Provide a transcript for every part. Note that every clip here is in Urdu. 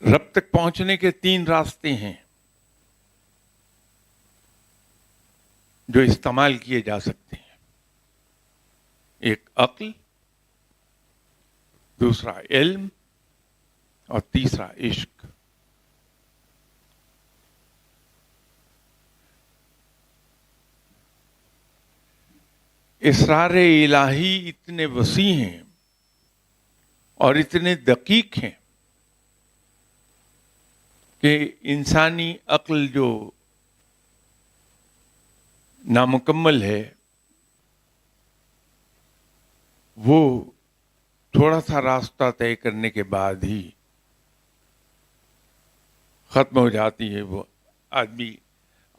رب تک پہنچنے کے 3 راستے ہیں جو استعمال کیے جا سکتے ہیں. ایک عقل، دوسرا علم، اور تیسرا عشق. اسرار الہی اتنے وسیع ہیں اور اتنے دقیق ہیں کہ انسانی عقل جو نامکمل ہے وہ تھوڑا سا راستہ طے کرنے کے بعد ہی ختم ہو جاتی ہے. وہ آدمی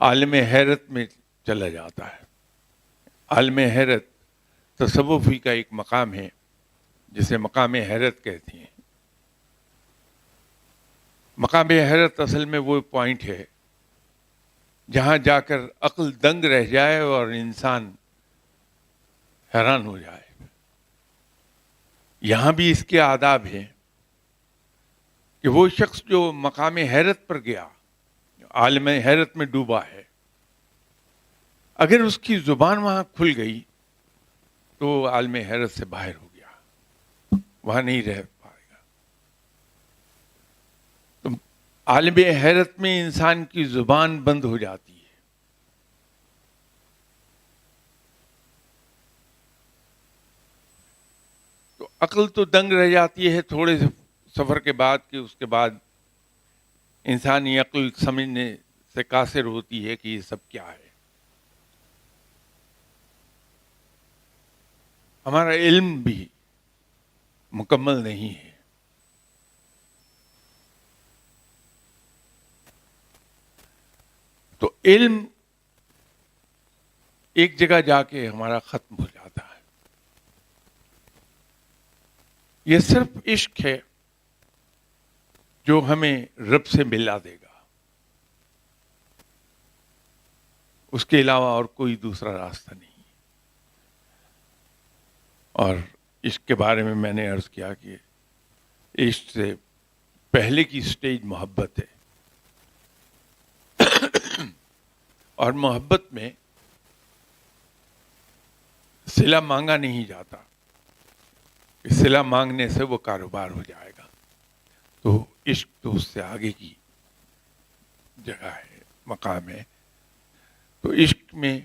عالم حیرت میں چلا جاتا ہے. عالم حیرت تصوفی کا ایک مقام ہے جسے مقام حیرت کہتے ہیں. مقام حیرت اصل میں وہ پوائنٹ ہے جہاں جا کر عقل دنگ رہ جائے اور انسان حیران ہو جائے. یہاں بھی اس کے آداب ہیں کہ وہ شخص جو مقام حیرت پر گیا، عالم حیرت میں ڈوبا ہے، اگر اس کی زبان وہاں کھل گئی تو وہ عالم حیرت سے باہر ہو گیا، وہاں نہیں رہ پائے گا. تو عالم حیرت میں انسان کی زبان بند ہو جاتی ہے. تو عقل تو دنگ رہ جاتی ہے تھوڑے سے سفر کے بعد، کہ اس کے بعد انسانی عقل سمجھنے سے قاصر ہوتی ہے کہ یہ سب کیا ہے. ہمارا علم بھی مکمل نہیں ہے. تو علم ایک جگہ جا کے ہمارا ختم ہو جاتا ہے. یہ صرف عشق ہے جو ہمیں رب سے ملا دے گا. اس کے علاوہ اور کوئی دوسرا راستہ نہیں. اور عشق کے بارے میں نے عرض کیا کہ عشق سے پہلے کی سٹیج محبت ہے. اور محبت میں صلہ مانگا نہیں جاتا. صلہ مانگنے سے وہ کاروبار ہو جائے گا. تو عشق تو اس سے آگے کی جگہ ہے، مقام ہے. تو عشق میں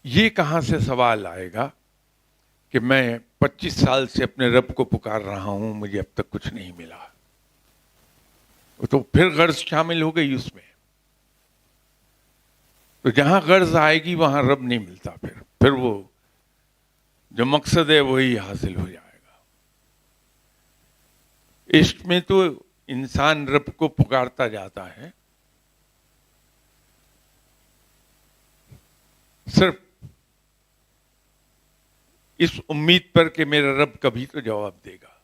یہ کہاں سے سوال آئے گا کہ میں 25 سال سے اپنے رب کو پکار رہا ہوں، مجھے اب تک کچھ نہیں ملا. تو پھر غرض شامل ہو گئی اس میں. تو جہاں غرض آئے گی وہاں رب نہیں ملتا. پھر وہ جو مقصد ہے وہی حاصل ہو جائے گا. عشق میں تو انسان رب کو پکارتا جاتا ہے، صرف اس امید پر کہ میرا رب کبھی تو جواب دے گا.